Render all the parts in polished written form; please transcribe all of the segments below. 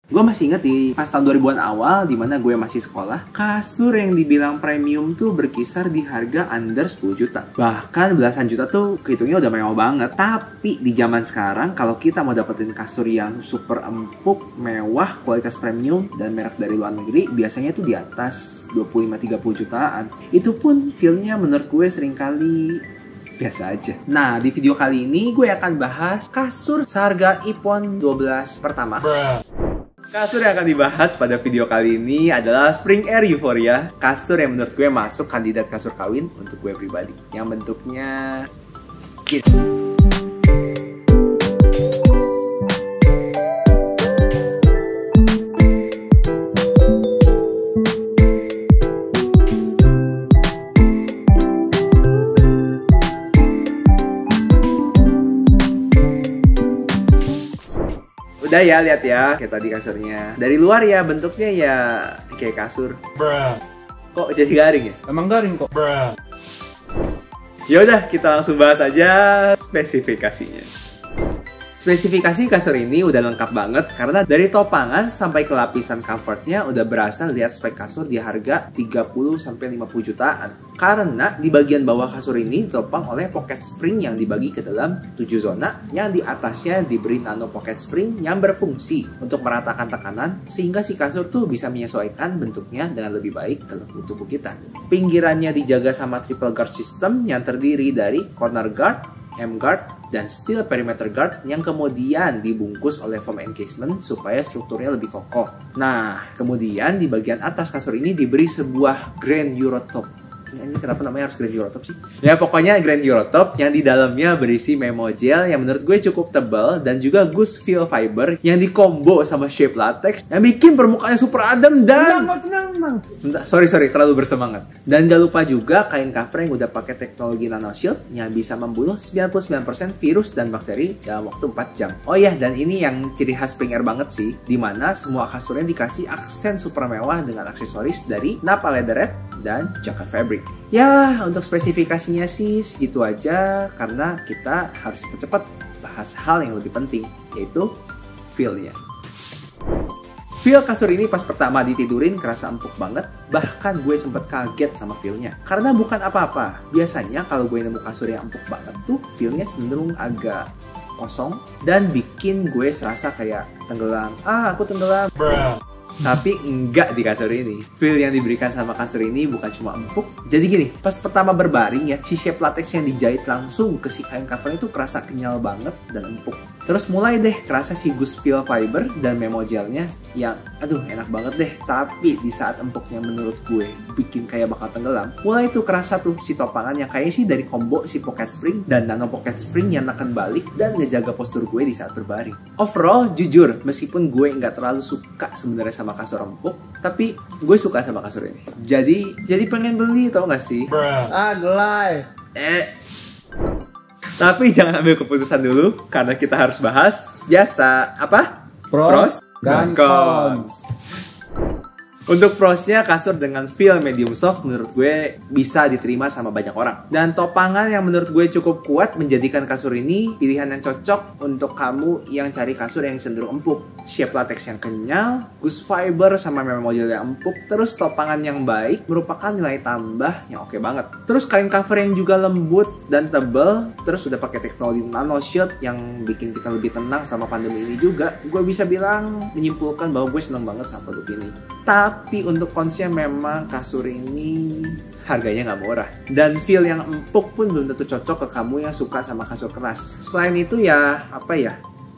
Gue masih inget di pas tahun 2000-an awal, dimana gue masih sekolah, kasur yang dibilang premium tuh berkisar di harga under 10 juta. Bahkan belasan juta tuh kehitungnya udah mewah banget. Tapi di zaman sekarang, kalau kita mau dapetin kasur yang super empuk, mewah, kualitas premium, dan merek dari luar negeri, biasanya tuh di atas 25-30 jutaan. Itu pun feel-nya menurut gue seringkali biasa aja. Nah, di video kali ini gue akan bahas kasur seharga iPhone 12 pertama. Kasur yang akan dibahas pada video kali ini adalah Spring Air Euphoria. Kasur yang menurut gue masuk kandidat kasur kawin untuk gue pribadi. Yang bentuknya gini. Udah ya, lihat ya kayak tadi kasurnya. Dari luar ya bentuknya ya kayak kasur. Kok jadi garing ya? Emang garing kok. Ya udah, kita langsung bahas aja spesifikasinya. Spesifikasi kasur ini udah lengkap banget karena dari topangan sampai ke lapisan comfortnya udah berasa lihat spek kasur di harga 30-50 jutaan. Karena di bagian bawah kasur ini ditopang oleh pocket spring yang dibagi ke dalam 7 zona, yang di atasnya diberi nano pocket spring yang berfungsi untuk meratakan tekanan sehingga si kasur tuh bisa menyesuaikan bentuknya dengan lebih baik ke tubuh kita. Pinggirannya dijaga sama triple guard system yang terdiri dari corner guard, M guard, dan steel perimeter guard yang kemudian dibungkus oleh foam encasement supaya strukturnya lebih kokoh. Nah, kemudian di bagian atas kasur ini diberi sebuah Grand Eurotop. Ini kenapa namanya harus Grand Eurotop sih? Ya pokoknya Grand Eurotop yang di dalamnya berisi memo gel yang menurut gue cukup tebal dan juga Goose Feel Fiber yang dikombo sama shape latex yang bikin permukaannya super adem dan tenang. Sorry, terlalu bersemangat. Dan gak lupa juga kain cover yang udah pakai teknologi nano shield yang bisa membunuh 99% virus dan bakteri dalam waktu 4 jam. Oh iya, dan ini yang ciri khas Spring Air banget sih, dimana semua kasurnya dikasih aksen super mewah dengan aksesoris dari Nappa Leatherette dan Jacquard Fabric. Ya, untuk spesifikasinya sih segitu aja karena kita harus cepat-cepat bahas hal yang lebih penting, yaitu feel-nya. Feel kasur ini pas pertama ditidurin kerasa empuk banget, bahkan gue sempet kaget sama feel-nya. Karena bukan apa-apa, biasanya kalau gue nemu kasur yang empuk banget tuh feel-nya cenderung agak kosong dan bikin gue serasa kayak tenggelam. Aku tenggelam. Tapi enggak di kasur ini. Feel yang diberikan sama kasur ini bukan cuma empuk. Jadi gini, pas pertama berbaring ya, si shape latex yang dijahit langsung ke si kain cover itu kerasa kenyal banget dan empuk. Terus mulai deh kerasa si Goose Feel Fiber dan memo gelnya yang aduh enak banget deh. Tapi di saat empuknya menurut gue bikin kayak bakal tenggelam, mulai tuh kerasa tuh si topangan yang kayaknya sih dari combo si pocket spring dan nano pocket spring yang neken balik dan ngejaga postur gue di saat berbaring. Overall, jujur, meskipun gue nggak terlalu suka sebenarnya sama kasur empuk, tapi gue suka sama kasur ini. Jadi pengen beli, tau gak sih? Gelai. Tapi jangan ambil keputusan dulu karena kita harus bahas biasa apa? Pros dan cons. Untuk prosnya, kasur dengan feel medium soft menurut gue bisa diterima sama banyak orang. Dan topangan yang menurut gue cukup kuat menjadikan kasur ini pilihan yang cocok untuk kamu yang cari kasur yang cenderung empuk. Shape latex yang kenyal, Goose Fiber sama memo gel yang empuk, terus topangan yang baik merupakan nilai tambah yang oke banget. Terus kain cover yang juga lembut dan tebal, terus udah pakai teknologi nano shield yang bikin kita lebih tenang sama pandemi ini juga. Gue bisa bilang menyimpulkan bahwa gue seneng banget sama produk ini. Tapi untuk konsnya memang kasur ini harganya nggak murah. Dan feel yang empuk pun belum tentu cocok ke kamu yang suka sama kasur keras. Selain itu ya,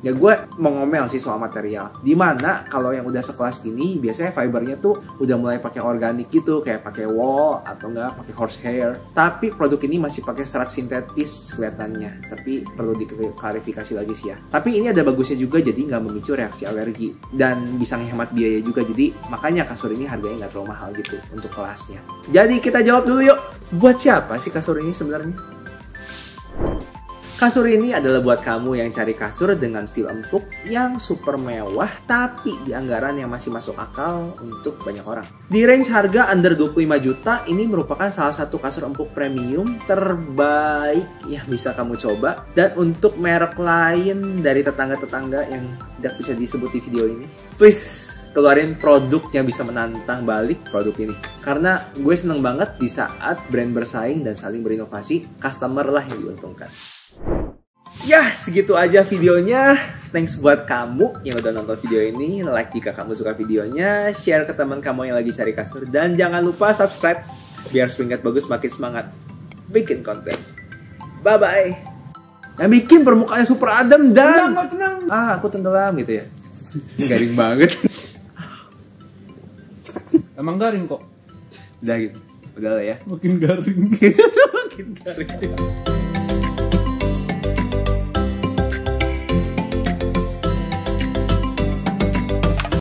ya gue mau ngomel sih soal material. Dimana kalau yang udah sekelas gini, biasanya fibernya tuh udah mulai pakai organik gitu, kayak pakai wool atau enggak pakai horsehair. Tapi produk ini masih pakai serat sintetis kelihatannya. Tapi perlu diklarifikasi lagi sih ya. Tapi ini ada bagusnya juga, jadi nggak memicu reaksi alergi dan bisa menghemat biaya juga. Jadi makanya kasur ini harganya nggak terlalu mahal gitu untuk kelasnya. Jadi kita jawab dulu yuk. Buat siapa sih kasur ini sebenarnya? Kasur ini adalah buat kamu yang cari kasur dengan feel empuk yang super mewah tapi di anggaran yang masih masuk akal untuk banyak orang. Di range harga under 25 juta, ini merupakan salah satu kasur empuk premium terbaik yang bisa kamu coba. Dan untuk merek lain dari tetangga-tetangga yang tidak bisa disebut di video ini, please keluarin produk yang bisa menantang balik produk ini. Karena gue seneng banget di saat brand bersaing dan saling berinovasi, customer lah yang diuntungkan. Ya, segitu aja videonya. Thanks buat kamu yang udah nonton video ini. Like jika kamu suka videonya, share ke teman kamu yang lagi cari kasur, dan jangan lupa subscribe biar Swingkat Bagus makin semangat bikin konten. Bye-bye. Yang bikin permukaannya super adem dan tenang. aku tenggelam gitu ya. Garing banget. Emang garing kok. Udah gitu. Udah lah ya. Makin garing. Makin garing.